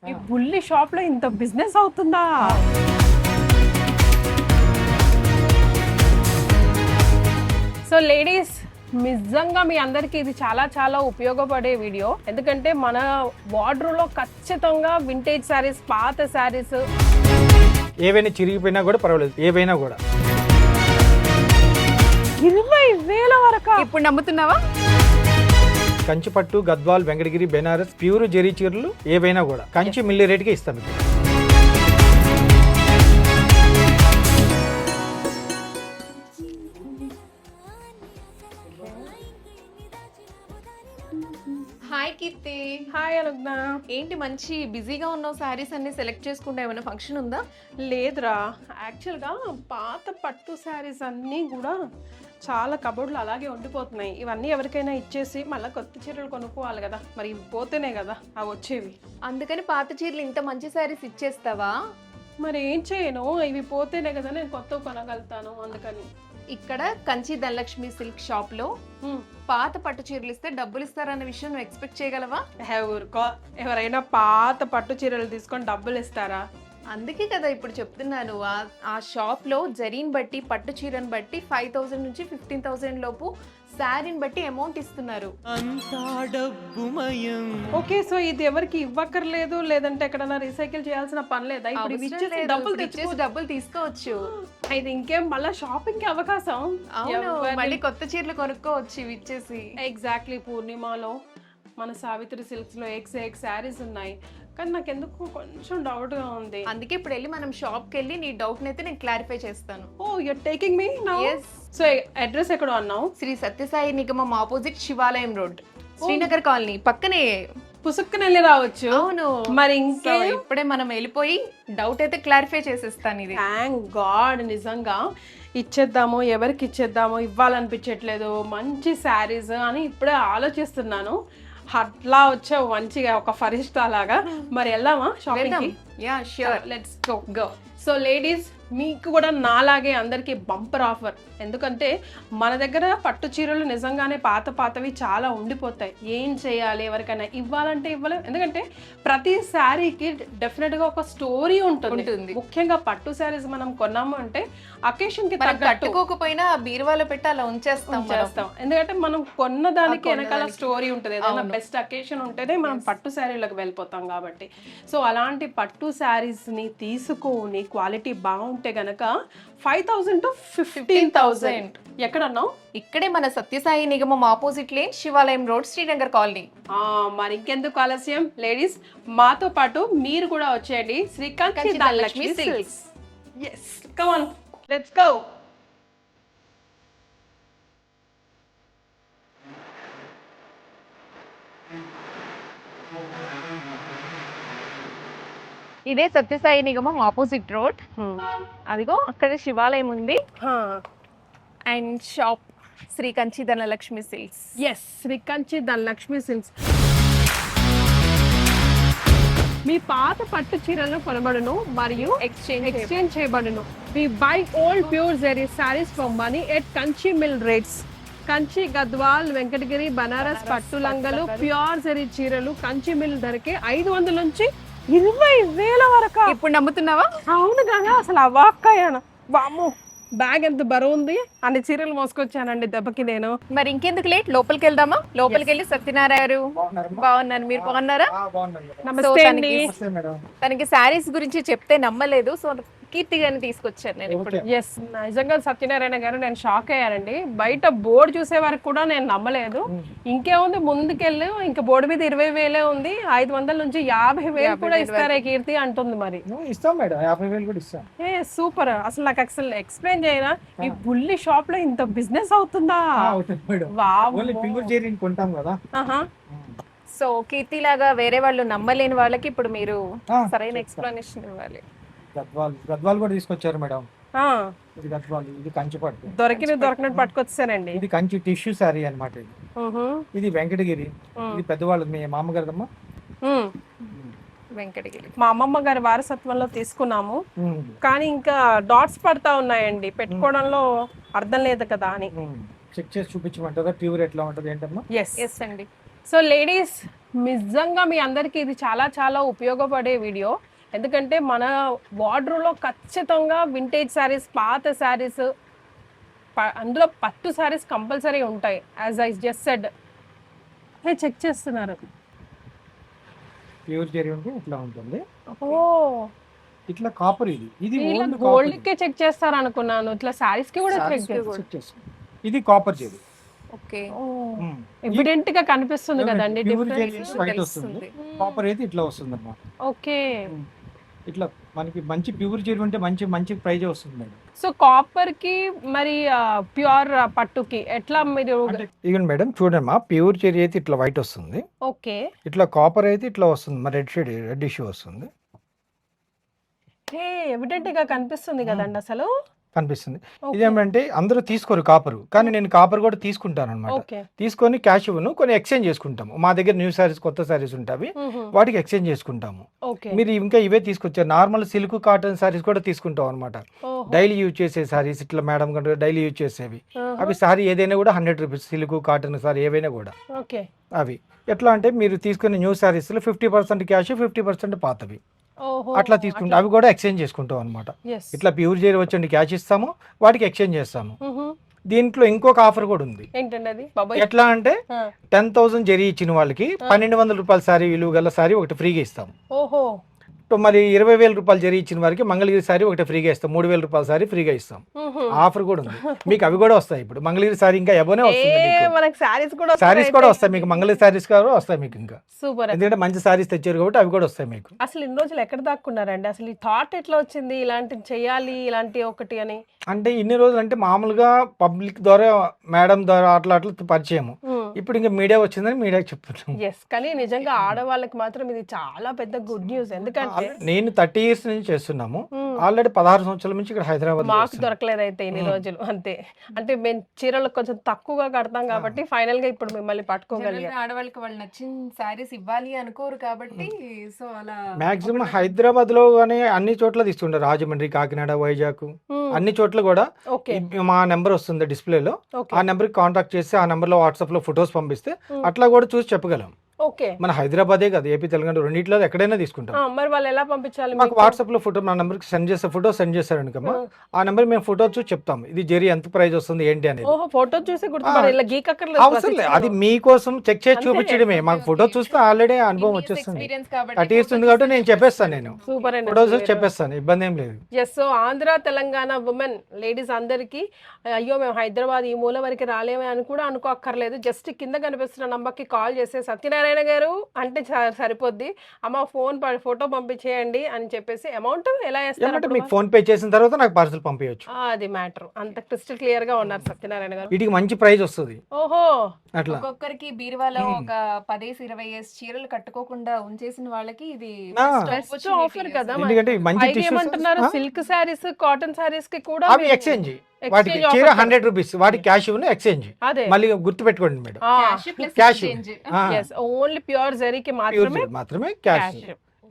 ఈ బుల్లి షాప్ లో ఇంత బిజినెస్ అవుతుందా? సో లేడీస్, నిజంగా మీ అందరికి ఇది చాలా చాలా ఉపయోగపడే వీడియో. ఎందుకంటే మన వార్డ్రోబ్ లో ఖచ్చితంగా వింటేజ్ శారీస్, పాత శారీస్ ఏవైనా చిరిగిపోయినా కూడా పర్వాలేదు, ఏవైనా కూడా 20,000 వరకు. ఇప్పుడు నమ్ముతున్నావా? కంచిపట్టు, గద్వాల్, వెంకటగిరి, బెనారస్ ప్యూర్ జెరీ చీరలు ఏవైనా కూడా కంచి మిల్లి రేట్కే ఇస్తాం. హాయ్ కీర్తి. హాయ్ అనుజ్ఞ. ఏంటి మంచి బిజీగా ఉన్నావు, శారీస్ అన్ని సెలెక్ట్ చేసుకుంటే ఏమైనా ఫంక్షన్ ఉందా? లేదురా, యాక్చువల్గా పాత పట్టు శారీస్ అన్నీ కూడా చాలా కబోర్డ్లు అలాగే ఉండిపోతున్నాయి. ఇవన్నీ ఎవరికైనా ఇచ్చేసి మళ్ళీ కొత్త చీరలు కొనుక్కోవాలి కదా, మరి ఇవి పోతేనే కదా అవి వచ్చేవి. అందుకని పాత చీరలు ఇంత మంచి శారీస్ ఇచ్చేస్తావా? మరి ఏం చేయను, ఇవి పోతేనే కదా నేను కొత్తవి కొనగలుగుతాను. అందుకని ఇక్కడ కంచి ధనలక్ష్మి సిల్క్ షాప్ లో పాత పట్టు చీరలు ఇస్తే డబ్బులు ఇస్తారన్న విషయం నువ్వు ఎక్స్పెక్ట్ చేయగలవా? ఊరుకో, ఎవరైనా పాత పట్టు చీరలు తీసుకొని డబ్బులు ఇస్తారా? అందుకే కదా ఇప్పుడు చెప్తున్నాను. ఆ షాప్ లో జరీని బట్టి, పట్టు చీరని బట్టి 5,000 నుంచి 15,000 లోపు శారీని బట్టి అమౌంట్ ఇస్తున్నారు. ఓకే, సో ఇది ఎవరికి ఇవ్వక్కర్లేదు, లేదంటే ఎక్కడైనా రీసైకిల్ చేయాల్సిన పని లేదా? ఇప్పుడు ఇవి ఇచ్చేసి డబ్బులు తీసుకోవచ్చు. ఇది ఇంకేం మళ్ళీ షాపింగ్ కి అవకాశం. అవును, మళ్ళీ కొత్త చీరలు కొనుక్కోవచ్చు ఇవి ఇచ్చేసి. ఎగ్జాక్ట్లీ, పూర్ణిమలో మన సావిత్రి సిల్క్స్ లో ఎక్స్ శారీస్ ఉన్నాయి, కానీ నాకు ఎందుకు కొంచెం డౌట్ గా ఉంది. అందుకే ఇప్పుడు వెళ్ళి మనం షాప్ కి వెళ్ళి నీ డౌట్ అయితే నేను క్లారిఫై చేస్తాను. Oh, you're taking me now? Yes. So address ఎక్కడ అన్నావు? Sri Sathyasai Nigamam opposite Shivalayam road, Srinagar colony పక్కనే. పుసుక్కుని వెళ్ళి రావచ్చు. అవును, మరి ఇంకా ఇప్పుడే మనం వెళ్ళిపోయి డౌట్ అయితే క్లారిఫై చేసేస్తాను. ఇది థ్యాంక్ గాడ్, నిజంగా ఇచ్చేద్దాము, ఎవరికి ఇచ్చేద్దాము, ఇవ్వాలనిపించట్లేదు. మంచి శారీస్ అని ఇప్పుడే ఆలోచిస్తున్నాను. అట్లా వచ్చావు మంచిగా ఒక ఫరిష్ట లాగా. మరి వెళ్దామా షాపింగ్ కి? Yeah sure, let's go. So ladies, మీకు కూడా నాలాగే అందరికీ బంపర్ ఆఫర్. ఎందుకంటే మన దగ్గర పట్టు చీరలు నిజంగానే పాతవి చాలా ఉండిపోతాయి. ఏం చేయాలి, ఎవరికైనా ఇవ్వాలంటే ఇవ్వలేం. ఎందుకంటే ప్రతి శారీకి డెఫినెట్గా ఒక స్టోరీ ఉంటుంది. ముఖ్యంగా పట్టు శారీస్ మనం కొన్నాము అంటే అకేషన్ కి కట్టుకోకపోయినా బీరువాలో పెట్టి అలా ఉంచేస్తాం. ఎందుకంటే మనం కొన్న దానికి వెనకాల స్టోరీ ఉంటుంది. ఏదైనా బెస్ట్ అకేషన్ ఉంటేనే మనం పట్టు శారీలకు వెళ్ళిపోతాం కాబట్టి. సో అలాంటి పట్టు శారీస్ ని తీసుకొని క్వాలిటీ బాగుంటే గనక 5,000 to 15,000. ఎక్కడన్నావు? ఇక్కడే మన Satyasai Nigamam opposite lane, Shivalayam road, Srinagar colony. మరి ఇంకెందుకు ఆలస్యం, లేడీస్ మాతో పాటు మీరు కూడా వచ్చేయండి Sri Kanchi Dhanalakshmi silks. yes, come on, let's go. ఇదే సత్యసాయి నిగమం ఆపోజిట్ రోడ్. అదిగో అక్కడ శివాలయం ఉంది and shop Sri Kanchi Dhanalakshmi silks. Yes, Sri Kanchi Dhanalakshmi silks. మీ పాత పట్టు చీరలను కొనబడును మరియు ఎక్స్చేంజ్ చేయబడును. We buy old pure zari sarees for money at Kanchi mill rates. Kanchi, Gadwal, Venkatagiri, Banaras పట్టు లంగలు, ప్యూర్ జరీ చీరలు కంచి మిల్ ధరకే 500 నుంచి 20,000 వరకు. ఇప్పుడు నమ్ముతున్నావా? అవును కదా, అసలు అవాక్కయ్యాను. వామ్మో, బ్యాగ్ ఎంత బరువు ఉంది, అన్ని చీరలు మోసుకొచ్చానండి దెబ్బకి నేను. మరి ఇంకెందుకు లేట్, లోపలికి వెళ్దామా? లోపలికి వెళ్ళి సత్యనారాయణ గారు బాగున్నాను, మీరు బాగున్నారా? నమస్తే అండి. తనకి శారీస్ గురించి చెప్తే నమ్మలేదు, సో కీర్తి గారిని తీసుకొచ్చాను నేను ఇప్పుడు. ఎస్, నిజంగా సత్యనారాయణ గారు నేను షాక్ అయ్యానండి. బయట బోర్డు చూసే వరకు కూడా నేను నమ్మలేదు. ఇంకేముంది, ముందుకెళ్ళి ఇంకా బోర్డు మీద 20,000 ఉంది, 500 నుంచి 50,000 కూడా ఇస్తారే కీర్తి అంటుంది. మరి ఇస్తాం మేడం, 50,000 కూడా ఇస్తాం. సూపర్. అసలు నాకు అసలు ఎక్స్ప్లెయిన్ చేయరా, ఈ బుల్లి షాప్ లో ఇంత బిజినెస్ అవుతుందా? కొంటాం కదా. సో కీర్తి లాగా వేరే వాళ్ళు నమ్మలేని వాళ్ళకి ఇప్పుడు మీరు సరైన ఎక్స్ప్లెనేషన్ ఇవ్వాలి. గద్వాల్ కూడా తీసుకొచ్చారు మేడం. ఇది గద్వాల్, ఇది కంచి పట్టు. దొరికినట్టు పట్టుకొచ్చానండి. ఇది కంచి టిష్యూ శారీ అన్నమాట. ఇది వెంకటగిరి, ఇది పెద్దవాళ్ళు, మీ మామగారిదమ్మా వెంకటగిరి. మా అమ్మమ్మ గారి వారసత్వంలో తీసుకున్నాము, కానీ ఇంకా డాట్స్ పడతా ఉన్నాయండి, పెట్టుకోవడంలో అర్థం లేదు కదా అని. చెక్ చేసి చూపించమంటారా ప్యూర్ ఎట్లా ఉంటది ఏంటమ్మా? ఎస్ అండి. సో లేడీస్, నిజంగా మీ అందరికీ ఇది చాలా చాలా ఉపయోగపడే వీడియో. ఎందుకంటే మన వార్డ్రోబ్లో ఖచ్చితంగా వింటేజ్ శారీస్, పాత శారీస్, అందులో పట్టు శారీస్ కంపల్సరీ ఉంటాయి. As I just said, check చేస్తున్నారు. ప్యూర్ జెరీ ఉంటే ఇట్లా ఉంటుంది, ఓ, ఇట్లా కాపర్. ఇది గోల్డ్ కే చెక్ చేస్తారు అనుకున్నాను, ఇట్లా శారీస్ కి కూడా చెక్ చేస్తారు. ఇది కాపర్ జెరీ. ఓకే, ఎవిడెంట్ గా కనిపిస్తుంది కదండి ప్యూర్ జెరీ డిఫరెన్స్. వైట్ వస్తుంది, కాపర్ అయితే ఇట్లా వస్తుంది అన్నమాట. ఓకే, ఇట్లా మనకి మంచి ప్యూర్ జెరీ ఉంటే మంచి మంచి ప్రైజ్ వస్తుంది మేడం. సో కాపర్ కి మరి ప్యూర్ పట్టుకి ఎట్లా మీరు? ఇక మేడం చూడమ్మా, ప్యూర్ జెరీ అయితే ఇట్లా వైట్ వస్తుంది, ఓకే, ఇట్లా కాపర్ అయితే ఇట్లా వస్తుంది, మరి రెడ్ షేడ్ రెడ్ ఇష్యూ వస్తుంది. ఎవిడెంట్ గా కనిపిస్తుంది కదండి అసలు. కనిపిస్తుంది. ఇదేమంటే అందరూ తీసుకోరు కాపరు, కానీ నేను కాపర్ కూడా తీసుకుంటాను అనమాట. ఓకే, తీసుకొని క్యాష్ ఇవ్వను, కొన్ని ఎక్స్చేంజ్ చేసుకుంటాము. మా దగ్గర న్యూ సారీస్, కొత్త సారీస్ ఉంటాయి, వాటికి ఎక్స్చేంజ్ చేసుకుంటాము. ఓకే, మీరు ఇంకా ఇవే తీసుకొచ్చారు. నార్మల్ సిల్క్ కాటన్ సారీస్ కూడా తీసుకుంటాం అనమాట. డైలీ యూజ్ చేసే సారీస్, ఇట్లా మేడం కంటే డైలీ యూజ్ చేసేవి అవి సారీ ఏదైనా కూడా 100 రూపీస్. సిల్క్ కాటన్ సారీ ఏవైనా కూడా ఓకే. అవి ఎట్లా అంటే మీరు తీసుకునే న్యూ సారీస్లో 50% క్యాష్, 50% పాతవి అట్లా తీసుకుంటాం. అవి కూడా ఎక్స్చేంజ్ చేసుకుంటాం అనమాట. ఇట్లా ప్యూర్ జెరీ వచ్చండి క్యాష్ ఇస్తాము, వాటికి ఎక్స్చేంజ్ చేస్తాము. దీంట్లో ఇంకొక ఆఫర్ కూడా ఉంది. ఏంటండి అది? ఎట్లా అంటే 10,000 జెరీ ఇచ్చిన వాళ్ళకి 1,200 రూపాయల సారీ విలువ గల సారీ ఒకటి ఫ్రీగా ఇస్తాము. ఓహో, మరి 20,000 రూపాయలు జరీ ఇచ్చిన వారికి మంగళగిరి సారీ ఒకటి ఫ్రీగా ఇస్తాం. 3,000 రూపాయల సారీ ఫ్రీగా ఇస్తాం. ఆఫర్ కూడా ఉంది మీకు. అవి కూడా వస్తాయి. ఇప్పుడు మంగళగిరి సారీ ఇంకా ఎవనే వస్తుంది, సారీస్ కూడా వస్తాయి మీకు. మంగళగిరి సారీస్ కూడా వస్తాయి మీకు ఇంకా. సూపర్. ఎందుకంటే మంచి సారీస్ తెచ్చారు కాబట్టి అవి కూడా వస్తాయి మీకు. అసలు ఇన్ని రోజులు ఎక్కడ దాక్కున్నారండి? అసలు ఈ థాట్ ఎట్లా వచ్చింది ఇలాంటివి చేయాలి, ఇలాంటి ఒకటి అని? అంటే ఇన్ని రోజులు అంటే మామూలుగా పబ్లిక్ ద్వారా, మేడం ద్వారా అట్లా అట్లా పరిచయము. ఇప్పుడు ఇంకా మీడియా వచ్చిందని మీడియాకి చెప్తున్నాం. ఎస్, కానీ నిజంగా ఆడవాళ్ళకి మాత్రం ఇది చాలా పెద్ద గుడ్ న్యూస్. ఎందుకంటే నేను 30 years నుంచి చేస్తున్నాము. ఆల్రెడీ 16 సంవత్సరాల నుంచి ఇక్కడ హైదరాబాద్. మాకు దొరకలేదు అయితే ఇన్ని రోజులు, అంతే. అంటే మేము చీరలు కొంచెం తక్కువగా కడతాం కాబట్టి ఫైనల్ గా ఇప్పుడు మిమ్మల్ని పట్టుకోగలిగాం. ఆడవాళ్ళకి వాళ్ళు నచ్చిన శారీస్ ఇవ్వాలి అనుకోరు కాబట్టి, సో అలా మాక్సిమం హైదరాబాద్ లో గానీ అన్ని చోట్ల తీసుకుంటారు. రాజమండ్రి, కాకినాడ, వైజాగ్ అన్ని చోట్ల కూడా మా నెంబర్ వస్తుంది డిస్ప్లేలో. ఆ నెంబర్ కి కాంటాక్ట్ చేసి ఆ నెంబర్ లో వాట్సాప్ లో ఫొటోస్ పంపిస్తే అట్లా కూడా చూసి చెప్పగలం. ఓకే, మన హైదరాబాదే కాదు, ఏపీ, తెలంగాణ రెండిట్లో ఎక్కడైనా తీసుకుంటాం. మరి వాళ్ళు ఎలా పంపించాలి? మాకు వాట్సాప్ లో ఫోటో, మా నెంబర్ కి సెండ్ చేస్తే ఫోటో సెండ్ చేస్తారనుకమ్మా, ఆ నెంబర్ మేము ఫోటో చూసి చెప్తాం ఇది జెరీ ఎంత ప్రైస్ వస్తుంది ఏంటి అనేది. ఓహో, ఫోటో చూసి గీకక్కర్లేదు. అవసరం లేదు, అది మీకోసం చెక్ చేసి చూపించడమే. మాకు ఫోటో చూస్తే ఆల్రెడీ అనుభవం వచ్చేస్తుంది. అటు ఇస్తుంది కాబట్టి నేను చెప్పేస్తాను, నేను సూపర్ అండి, ఫోటో చూసి చెప్పేస్తాను, ఇబ్బంది ఏం లేదు. Yes. So Andhra Telangana women ladies అందరికి, అయ్యో మేము హైదరాబాద్ ఈ మూల వరకు రాలేమే అని కూడా అనుకోక్కర్లేదు. జస్ట్ కింద కనిపిస్తున్న నంబర్ కి కాల్ చేస్తే సత్యనారాయణ గారు అంటే సరిపోద్ది, అమ్మ ఫోటో పంపించేయండి అని చెప్పేసి అమౌంట్ ఎలా వేస్తారు? మీకు ఫోన్ పే చేసిన తర్వాత నాకు పార్సల్ పంపించచ్చు. అది మ్యాటర్. అంత క్రిస్టల్ క్లియర్ గా ఉన్నారు సత్యనారాయణ గారు. వీటికి మంచి ప్రైస్ వస్తుంది. ఓహో, అట్లా ఒక్కొక్కరికి బీరువాలో ఒక 10-20 చీరలు కట్టుకోకుండా ఉంచేసిన వాళ్ళకి ఇది ఆఫర్ కదా. ఎందుకంటే మంచి ఏమంటున్నారు, సిల్క్ శారీస్, కాటన్ శారీస్ కి కూడా అవి ఎక్స్చేంజ్, వాటికి చీర 100 రూపీస్, వాటికి క్యాష్ క్యాష్. మళ్ళీ గుర్తు పెట్టుకోండి మేడం, క్యాష్. ఓన్లీ ప్యూర్ జరీకి మాత్రమే క్యాష్.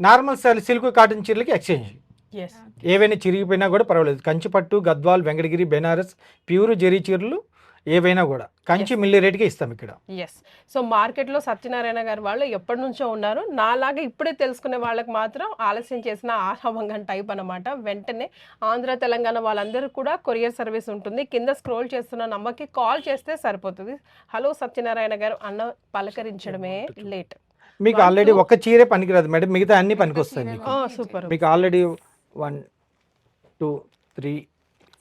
నార్మల్ సిల్క్ కాటన్ చీరలకి ఎక్స్చేంజ్. ఏవైనా చిరిగిపోయినా కూడా పర్వాలేదు. కంచిపట్టు, గద్వాల్, వెంకటగిరి, బెనారస్ ప్యూర్ జరీ చీరలు ఏవైనా కూడా కంచి మిల్లి రేటుకే ఇస్తాం ఇక్కడ. ఎస్. సో మార్కెట్లో సత్యనారాయణ గారు వాళ్ళు ఎప్పటి నుంచో ఉన్నారు. నాలాగా ఇప్పుడే తెలుసుకునే వాళ్ళకి మాత్రం ఆలస్యం చేసిన ఆశాభంగం టైప్ అనమాట. వెంటనే ఆంధ్ర తెలంగాణ వాళ్ళందరూ కూడా కొరియర్ సర్వీస్ ఉంటుంది. కింద స్క్రోల్ చేస్తున్న నంబర్కి కాల్ చేస్తే సరిపోతుంది. హలో సత్యనారాయణ గారు అన్న పలకరించడమే లేట్. మీకు ఆల్రెడీ ఒక చీరే పనికిరాదు మేడం, మిగతా అన్ని పనికొస్తాయి మీకు. సూపర్. మీకు ఆల్రెడీ 1 2 3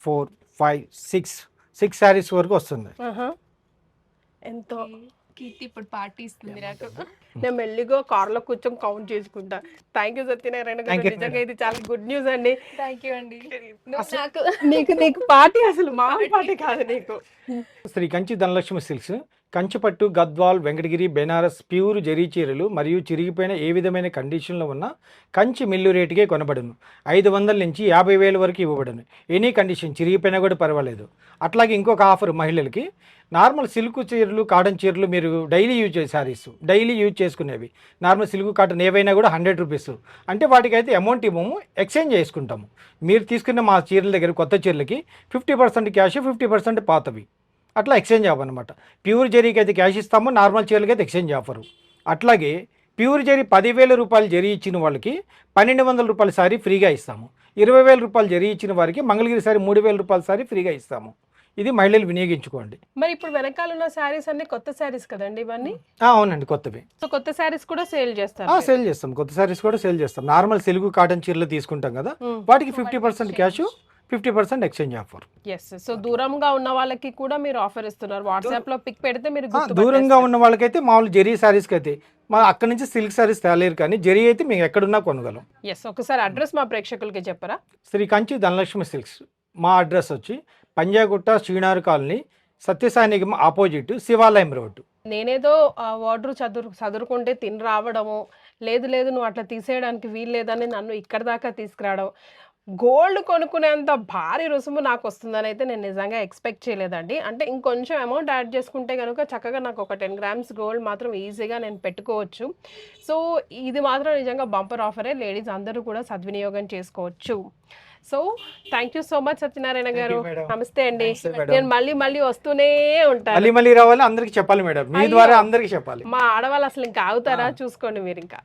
4 5 6 శారీస్ వరకు వస్తుంది. ఎంతో కీర్తి ఇప్పుడు పార్టీ ఇస్తుంది నాకు. నేను మెల్లిగా కార్లో కూర్చొని కౌంట్ చేసుకుంటా. థ్యాంక్ యూ సత్యనారాయణ గారు, నిజంగా ఇది చాలా గుడ్ న్యూస్ అండి. థ్యాంక్ యూ అండి. నీకు పార్టీ అసలు మా పార్టీ కాదు నీకు. శ్రీ కంచి ధనలక్ష్మి సిల్క్స్ కంచిపట్టు, గద్వాల్, వెంకటగిరి, బెనారస్ ప్యూర్ జరీ చీరలు మరియు చిరిగిపోయిన ఏ విధమైన కండిషన్లో ఉన్న కంచి మిల్లు రేటుకే కొనబడును. 500 నుంచి 50,000 వరకు ఇవ్వబడును. ఎనీ కండిషన్, చిరిగిపోయినా కూడా పర్వాలేదు. అట్లాగే ఇంకొక ఆఫర్ మహిళలకి, నార్మల్ సిల్క్ చీరలు, కాటన్ చీరలు మీరు డైలీ యూజ్ చేసే శారీస్, డైలీ యూజ్ చేసుకునేవి నార్మల్ సిల్క్ కాటన్ ఏవైనా కూడా 100 రూపీస్. అంటే వాటికైతే అమౌంట్ ఇవ్వము, ఎక్స్చేంజ్ చేసుకుంటాము. మీరు తీసుకున్న మా చీరల దగ్గర కొత్త చీరలకి 50% క్యాష్, 50% పాతవి అట్లా ఎక్స్చేంజ్ ఆఫర్ అనమాట. ప్యూర్ జరీకి అయితే క్యాష్ ఇస్తాము, నార్మల్ చీరలకి అయితే ఎక్స్చేంజ్ ఆఫరు. అట్లాగే ప్యూర్ జరీ 10,000 రూపాయలు జరీ ఇచ్చిన వాళ్ళకి 1,200 రూపాయల సారీ ఫ్రీగా ఇస్తాము. 20,000 రూపాయలు జరీ ఇచ్చిన వారికి మంగళగిరి సారీ 3,000 రూపాయల సారీ ఫ్రీగా ఇస్తాము. ఇది మహిళలు వినియోగించుకోండి. మరి ఇప్పుడు వెనకాల ఉన్న శారీస్ అన్ని కొత్త శారీస్ కదండి ఇవన్నీ? అవునండి, కొత్తవి. సో కొత్త శారీస్ కూడా సేల్ చేస్తారు? సేల్ చేస్తాం, కొత్త సారీస్ కూడా సేల్ చేస్తాం. నార్మల్ తెలుగు కాటన్ చీరలు తీసుకుంటాం కదా, వాటికి 50% cash, 50% exchange offer. Yes. So దూరంగా ఉన్న వాళ్ళకి కూడా మీరు ఆఫర్ ఇస్తున్నారు. వాట్సాప్ లో పిక్ పెడితే మీరు దూరంగా ఉన్న వాళ్ళకైతే మామూలు జరీ సారీస్కి అయితే మా అక్కడ నుంచి సిల్క్ సారీస్ తేలేరు, కానీ జరీ అయితే మేము ఎక్కడున్నా కొనగలం. ఎస్. ఒకసారి అడ్రస్ మా ప్రేక్షకులకి చెప్పరా? శ్రీ కంచి ధనలక్ష్మి సిల్క్స్. మా అడ్రస్ వచ్చి పంజాగుట్ట శ్రీనారు కాలనీ, సత్యసాయి నిగమ ఆపోజిట్, శివాలయం రోడ్డు. నేనేదో వాటర్ చదువుకుంటే తిని రావడము, లేదు లేదు నువ్వు అట్లా తీసేయడానికి వీలు లేదని నన్ను ఇక్కడ దాకా తీసుకురావడం, గోల్డ్ కొనుక్కునేంత భారీ రుసుము నాకు వస్తుందని అయితే నేను నిజంగా ఎక్స్పెక్ట్ చేయలేదండి. అంటే ఇంకొంచెం అమౌంట్ యాడ్ చేసుకుంటే కనుక చక్కగా నాకు ఒక 10 గ్రామ్స్ గోల్డ్ మాత్రం ఈజీగా నేను పెట్టుకోవచ్చు. సో ఇది మాత్రం నిజంగా బంపర్ ఆఫరే, లేడీస్ అందరూ కూడా సద్వినియోగం చేసుకోవచ్చు. So thank you so much Satyanarayana గారు. నమస్తే అండి. నేను మళ్ళీ వస్తూనే ఉంటాను. మళ్ళీ రావాలి, అందరికి చెప్పాలి మేడం, మీ ద్వారా అందరికి చెప్పాలి. మా ఆడవాళ్ళు అసలు ఇంకా ఆగుతారా? చూసుకోండి మీరు ఇంకా.